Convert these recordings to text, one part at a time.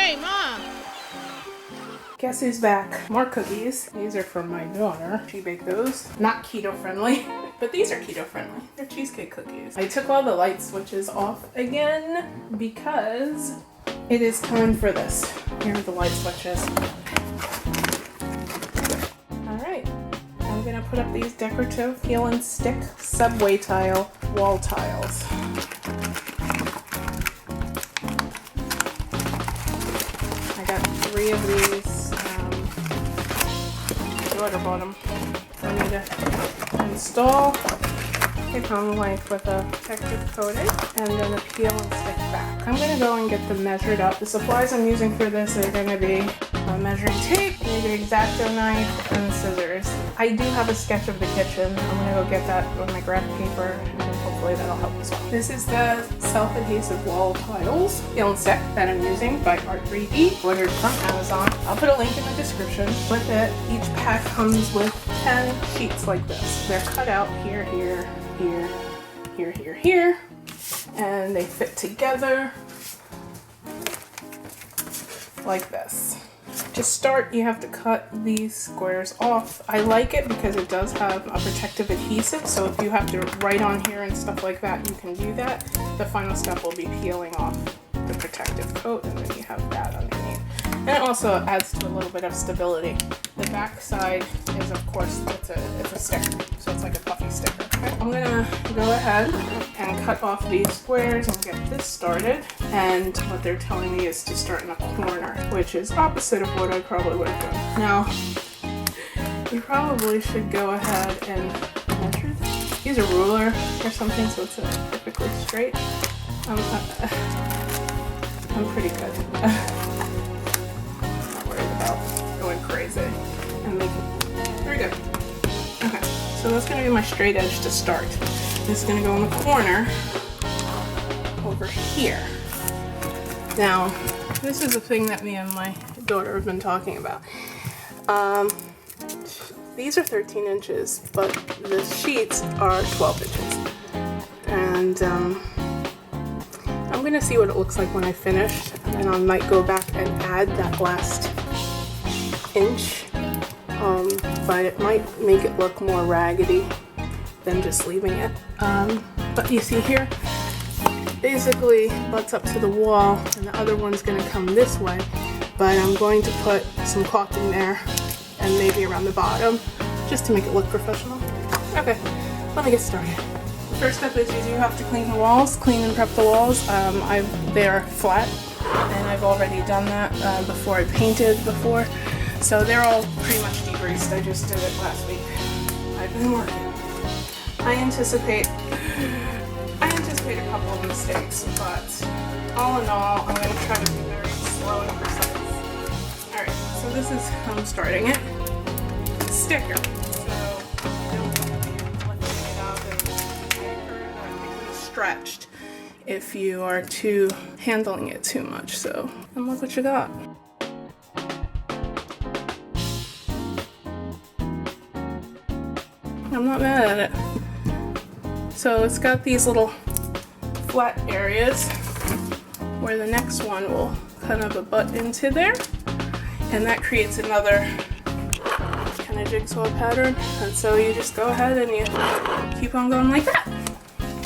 Hey, Mom! Guess who's back? More cookies. These are from my daughter. She baked those. Not keto friendly, but these are keto friendly. They're cheesecake cookies. I took all the light switches off again because it is time for this. Here are the light switches. Alright, I'm gonna put up these decorative peel and stick subway tile wall tiles. I got 3 of these. My daughter bought them for me to install. They come like with a protective coating and then a peel and stick back. I'm gonna go and get them measured up. The supplies I'm using for this are gonna be a measuring tape, maybe an Xacto knife, and scissors. I do have a sketch of the kitchen. I'm gonna go get that on my graph paper and hopefully that'll help as well. This is the Self-Adhesive wall tiles peel and stick that I'm using by Art3D, ordered from Amazon. I'll put a link in the description. With it, each pack comes with 10 sheets like this. They're cut out here, here, here, here, here, here, and they fit together like this. To start, you have to cut these squares off. I like it because it does have a protective adhesive, so if you have to write on here and stuff like that, you can do that. The final step will be peeling off the protective coat, and then you have that underneath. And it also adds to a little bit of stability. The back side is, of course, it's a sticker, so it's like a puffy sticker. Okay? I'm gonna go ahead and cut off these squares and get this started. And what they're telling me is to start in a corner, which is opposite of what I probably would have done. Now, you probably should go ahead and measure this. Use a ruler or something so it's perfectly straight. I'm pretty good. I'm not worried about going crazy and making. Very good. Okay, so that's gonna be my straight edge to start. This is gonna go in the corner over here. Now, this is a thing that me and my daughter have been talking about. These are 13 inches, but the sheets are 12 inches. And I'm gonna see what it looks like when I finish, and I might go back and add that last inch, but it might make it look more raggedy than just leaving it. But you see here, basically butts up to the wall, and the other one's gonna come this way, but I'm going to put some caulking there and maybe around the bottom just to make it look professional. Okay, let me get started. First step is you have to clean the walls, clean and prep the walls. They're flat, and I've already done that before I painted before. So they're all pretty much degreased. I just did it last week. I've been working. I anticipate a couple of mistakes, but all in all, I'm going to try to be very slow and precise. Alright, so this is how I'm starting it. Sticker. Stretched if you are handling it too much. So, and look what you got. I'm not mad at it. So it's got these little flat areas where the next one will kind of butt into there, and that creates another kind of jigsaw pattern. And so you just go ahead and you keep on going like that.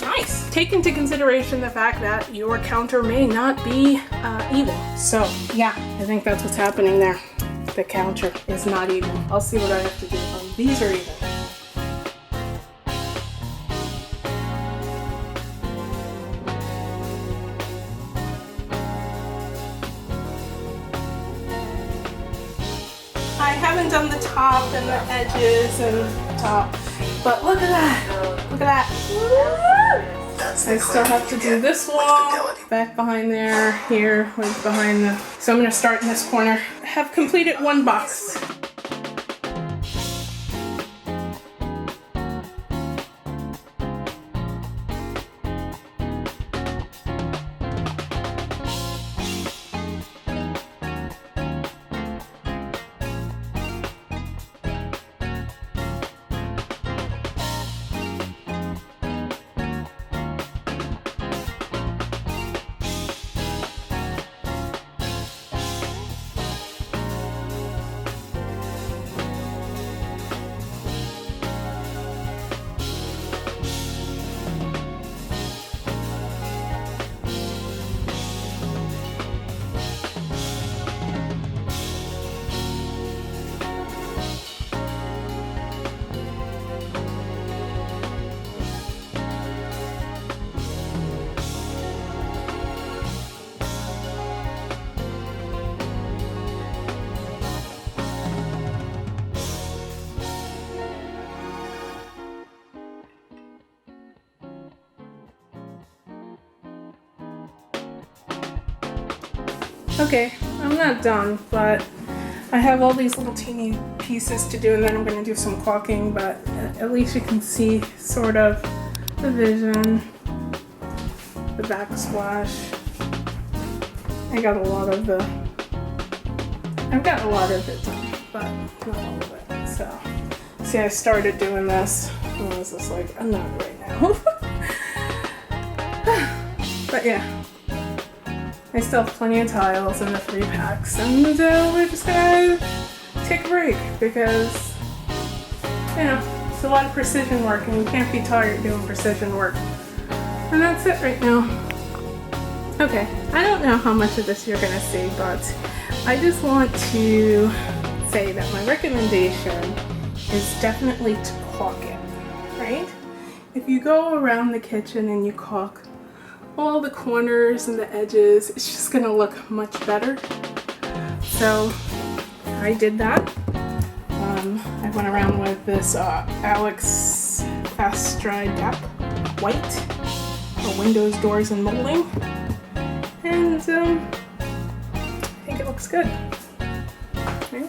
Nice. Take into consideration the fact that your counter may not be even. So yeah, I think that's what's happening there. The counter is not even. I'll see what I have to do. These are even. I haven't done the top and the edges and top, but look at that. Look at that. I still have to do this wall, back behind there, here, right behind the... So I'm going to start in this corner. I have completed one box. Okay, I'm not done, but I have all these little teeny pieces to do, and then I'm going to do some caulking, but at least you can see sort of the vision, the backsplash. I've got a lot of it done, but not all of it. So, see, I started doing this, and I was just like, I'm not right now. But yeah. I still have plenty of tiles in the 3 packs, and we're just gonna take a break because, you know, it's a lot of precision work and you can't be tired doing precision work. And that's it right now. Okay, I don't know how much of this you're gonna see, but I just want to say that my recommendation is definitely to caulk it, right? If you go around the kitchen and you caulk all the corners and the edges, it's just gonna look much better. So I did that. I went around with this Alex Fast Dry Gap White for windows, doors, and molding, and I think it looks good. Okay.